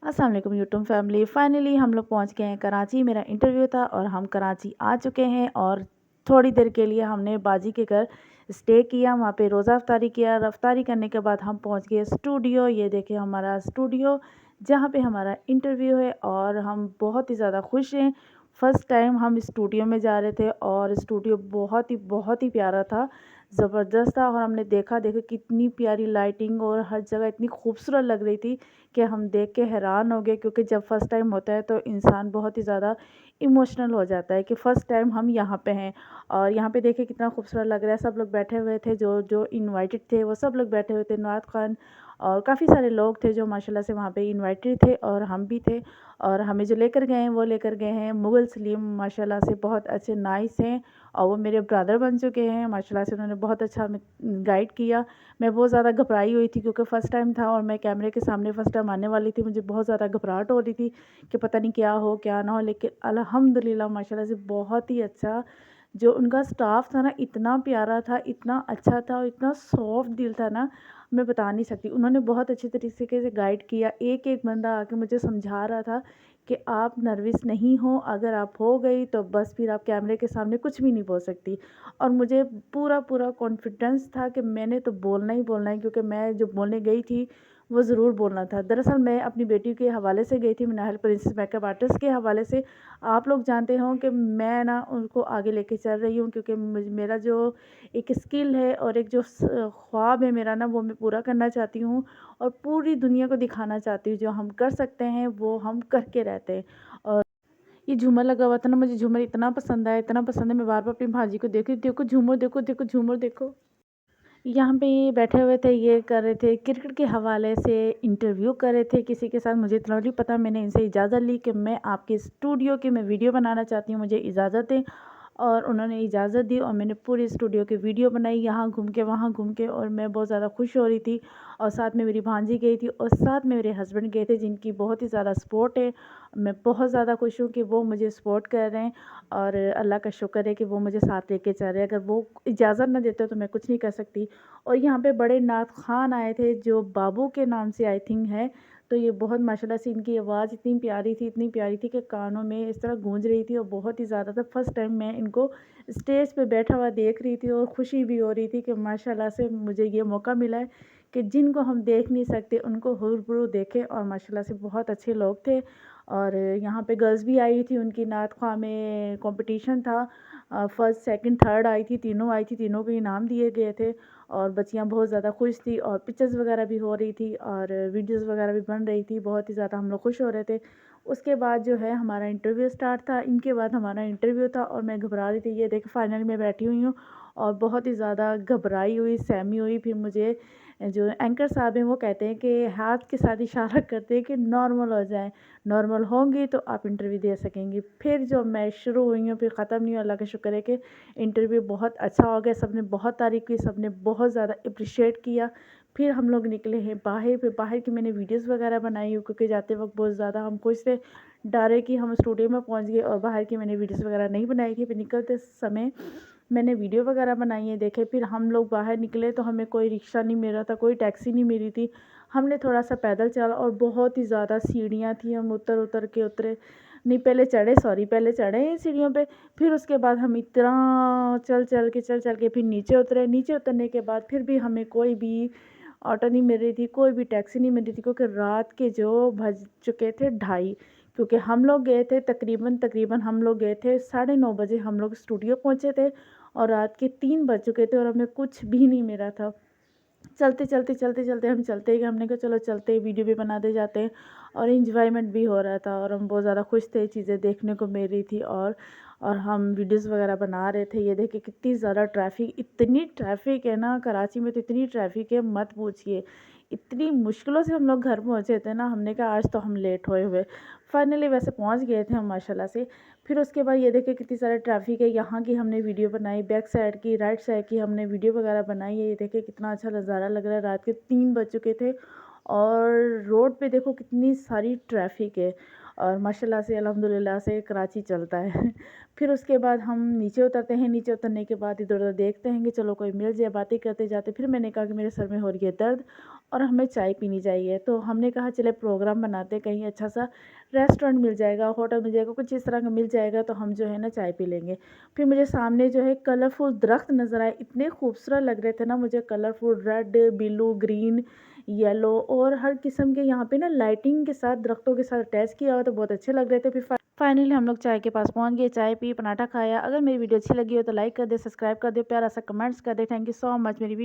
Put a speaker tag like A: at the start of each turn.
A: अस्सलाम वालेकुम YouTube family. Finally हम लोग पहुंच गए हैं कराची। मेरा इंटरव्यू था और हम कराची आ चुके हैं और थोड़ी देर के लिए हमने बाजी के घर स्टे किया। वहाँ पे रोज़ा अफ्तारी किया। अफ्तारी करने के बाद हम पहुंच गए स्टूडियो। ये देखें हमारा स्टूडियो जहाँ पे हमारा इंटरव्यू है और हम बहुत ही ज़्यादा खुश हैं। फ़र्स्ट टाइम हम स्टूडियो में जा रहे थे और स्टूडियो बहुत ही प्यारा था, ज़बरदस्त था। और हमने देखा कितनी प्यारी लाइटिंग और हर जगह इतनी खूबसूरत लग रही थी कि हम देख के हैरान हो गए, क्योंकि जब फ़र्स्ट टाइम होता है तो इंसान बहुत ही ज़्यादा इमोशनल हो जाता है कि फ़र्स्ट टाइम हम यहाँ पे हैं। और यहाँ पे देखिए कितना खूबसूरत लग रहा है। सब लोग बैठे हुए थे, जो जो इनवाइटेड थे वो सब लोग बैठे हुए थे। नवाज़ खान और काफ़ी सारे लोग थे जो माशाल्लाह से वहाँ पे इनवाइटेड थे और हम भी थे। और हमें जो लेकर गए हैं वो लेकर गए हैं मुग़ल सलीम, माशाल्लाह से बहुत अच्छे नाइस हैं और वो मेरे ब्रदर बन चुके हैं। माशाल्लाह से उन्होंने बहुत अच्छा हमें गाइड किया। मैं बहुत ज़्यादा घबराई हुई थी क्योंकि फ़र्स्ट टाइम था और मैं कैमरे के सामने फ़र्स्ट टाइम आने वाली थी। मुझे बहुत ज़्यादा घबराहट हो रही थी कि पता नहीं क्या हो क्या ना हो, लेकिन अल्हम्दुलिल्लाह माशाल्लाह से बहुत ही अच्छा जो उनका स्टाफ़ था ना, इतना प्यारा था, इतना अच्छा था और इतना सॉफ्ट दिल था ना, मैं बता नहीं सकती। उन्होंने बहुत अच्छे तरीके से गाइड किया। एक-एक बंदा आके मुझे समझा रहा था कि आप नर्वस नहीं हो, अगर आप हो गई तो बस फिर आप कैमरे के सामने कुछ भी नहीं बोल सकती। और मुझे पूरा कॉन्फिडेंस था कि मैंने तो बोलना ही बोलना है, क्योंकि मैं जो बोलने गई थी वो ज़रूर बोलना था। दरअसल मैं अपनी बेटी के हवाले से गई थी, मिनाहल प्रिंसेस मेकअप आर्टिस्ट के हवाले से। आप लोग जानते हो कि मैं ना उनको आगे लेके चल रही हूँ, क्योंकि मेरा जो एक स्किल है और एक जो ख्वाब है मेरा ना, वो मैं पूरा करना चाहती हूँ और पूरी दुनिया को दिखाना चाहती हूँ जो हम कर सकते हैं वो हम करके रहते हैं। और ये झूमर लगा हुआ था ना, मुझे झूमर इतना पसंद आया, इतना पसंद है। मैं बार बार अपनी भाजी को देखी, देखो झूमर, देखो देखो झूमर देखो। यहाँ पे ये बैठे हुए थे, ये कर रहे थे क्रिकेट के हवाले से इंटरव्यू कर रहे थे किसी के साथ। मुझे इतना नहीं पता, मैंने इनसे इजाज़त ली कि मैं आपके स्टूडियो की मैं वीडियो बनाना चाहती हूँ, मुझे इजाज़त दें। और उन्होंने इजाज़त दी और मैंने पूरे स्टूडियो की वीडियो बनाई, यहाँ घूम के वहाँ घूम के। और मैं बहुत ज़्यादा खुश हो रही थी और साथ में मेरी भांजी गई थी और साथ में मेरे हस्बैंड गए थे, जिनकी बहुत ही ज़्यादा सपोर्ट है। मैं बहुत ज़्यादा खुश हूँ कि वो मुझे सपोर्ट कर रहे हैं और अल्लाह का शुक्र है कि वो मुझे साथ लेके चल रहे हैं। अगर वो इजाज़त ना देते तो मैं कुछ नहीं कर सकती। और यहाँ पे बड़े नात खान आए थे जो बाबू के नाम से आई थिंक है। तो ये बहुत माशाल्लाह से इनकी आवाज़ इतनी प्यारी थी कि कानों में इस तरह गूंज रही थी और बहुत ही ज़्यादा था। फर्स्ट टाइम मैं इनको स्टेज पे बैठा हुआ देख रही थी और खुशी भी हो रही थी कि माशाल्लाह से मुझे ये मौका मिला है कि जिनको हम देख नहीं सकते उनको हुबरू देखें। और माशाल्लाह से बहुत अच्छे लोग थे। और यहाँ पे गर्ल्स भी आई थी, उनकी नात ख्वाह में कंपटीशन था। फर्स्ट सेकंड थर्ड आई थी, तीनों आई थी, तीनों को इनाम दिए गए थे। और बच्चियाँ बहुत ज़्यादा खुश थी और पिक्चर्स वगैरह भी हो रही थी और वीडियोस वगैरह भी बन रही थी। बहुत ही ज़्यादा हम लोग खुश हो रहे थे। उसके बाद जो है हमारा इंटरव्यू स्टार्ट था, इनके बाद हमारा इंटरव्यू था और मैं घबरा रही थी। ये देख फाइनल में बैठी हुई हूँ और बहुत ही ज़्यादा घबराई हुई, सहमी हुई। फिर मुझे जो एंकर साहब हैं वो कहते हैं कि हाथ के साथ इशारा करते हैं कि नॉर्मल हो जाए, नॉर्मल होंगी तो आप इंटरव्यू दे सकेंगी। फिर जो मैं शुरू हुई हूँ, फिर ख़त्म नहीं हुआ। अल्लाह का शुक्र है कि इंटरव्यू बहुत अच्छा हो गया। सब ने बहुत तारीफ़ की, सब ने बहुत ज़्यादा अप्रिशिएट किया। फिर हम लोग निकले हैं बाहर। फिर बाहर की मैंने वीडियोस वगैरह बनाई हूँ, क्योंकि जाते वक्त बहुत ज़्यादा हम खुश थे, डरे कि हम स्टूडियो में पहुँच गए। और बाहर की मैंने वीडियोस वगैरह नहीं बनाई थी। फिर निकलते समय मैंने वीडियो वगैरह बनाई है। देखे फिर हम लोग बाहर निकले तो हमें कोई रिक्शा नहीं मिल रहा था, कोई टैक्सी नहीं मिली थी। हमने थोड़ा सा पैदल चला और बहुत ही ज़्यादा सीढ़ियाँ थी, हम उतर उतर के उतरे, नहीं पहले चढ़े, सॉरी पहले चढ़े हैं सीढ़ियों पे। फिर उसके बाद हम इतना चल के फिर नीचे उतरे। नीचे उतरने के बाद फिर भी हमें कोई भी ऑटो नहीं मिल रही थी, कोई भी टैक्सी नहीं मिल रही थी, क्योंकि रात के जो बज चुके थे 2:30। क्योंकि हम लोग गए थे तकरीबन हम लोग गए थे 9:30 बजे हम लोग स्टूडियो पहुँचे थे और रात के 3 बज चुके थे और हमें कुछ भी नहीं मिला था। चलते हम चलते ही गए। हमने कहा चलो चलते, वीडियो भी बनाते जाते हैं और एंजॉयमेंट भी हो रहा था और हम बहुत ज़्यादा खुश थे, चीज़ें देखने को मिल रही थी। और हम वीडियोस वगैरह बना रहे थे। ये देखिए कितनी ज़्यादा ट्रैफिक, इतनी ट्रैफिक है ना कराची में, तो इतनी ट्रैफिक है मत पूछिए। इतनी मुश्किलों से हम लोग घर पहुँचे थे ना, हमने कहा आज तो हम लेट होए हुए। फाइनली वैसे पहुँच गए थे हम माशाल्लाह से। फिर उसके बाद ये देखिए कितनी सारी ट्रैफिक है, यहाँ की हमने वीडियो बनाई, बैक साइड की, राइट साइड की हमने वीडियो वगैरह बनाई है। ये देखिए कितना अच्छा नज़ारा लग रहा है। रात के 3 बज चुके थे और रोड पे देखो कितनी सारी ट्रैफिक है और माशाल्लाह से अल्हम्दुलिल्लाह से कराची चलता है। फिर उसके बाद हम नीचे उतरते हैं, नीचे उतरने के बाद इधर-उधर देखते हैं कि चलो कोई मिल जाए, बातें करते जाते। फिर मैंने कहा कि मेरे सर में हो रही है दर्द और हमें चाय पीनी चाहिए, तो हमने कहा चले प्रोग्राम बनाते, कहीं अच्छा सा रेस्टोरेंट मिल जाएगा, होटल मिल जाएगा, कुछ इस तरह का मिल जाएगा तो हम जो है ना चाय पी लेंगे। फिर मुझे सामने जो है कलरफुल दरख्त नज़र आए, इतने खूबसूरत लग रहे थे ना मुझे, colourful red, blue, green, yellow और हर किस्म के यहाँ पे ना लाइटिंग के साथ दरख्तों के साथ अटैच किया हुआ, तो बहुत अच्छे लग रहे थे। फिर फाइनली हम लोग चाय के पास पहुँच गए, चाय पी, पराठा खाया। अगर मेरी वीडियो अच्छी लगी हो तो लाइक कर दे, सब्सक्राइब कर दे, प्यारा सा कमेंट्स कर दे। थैंक यू सो मच मेरी वीडियो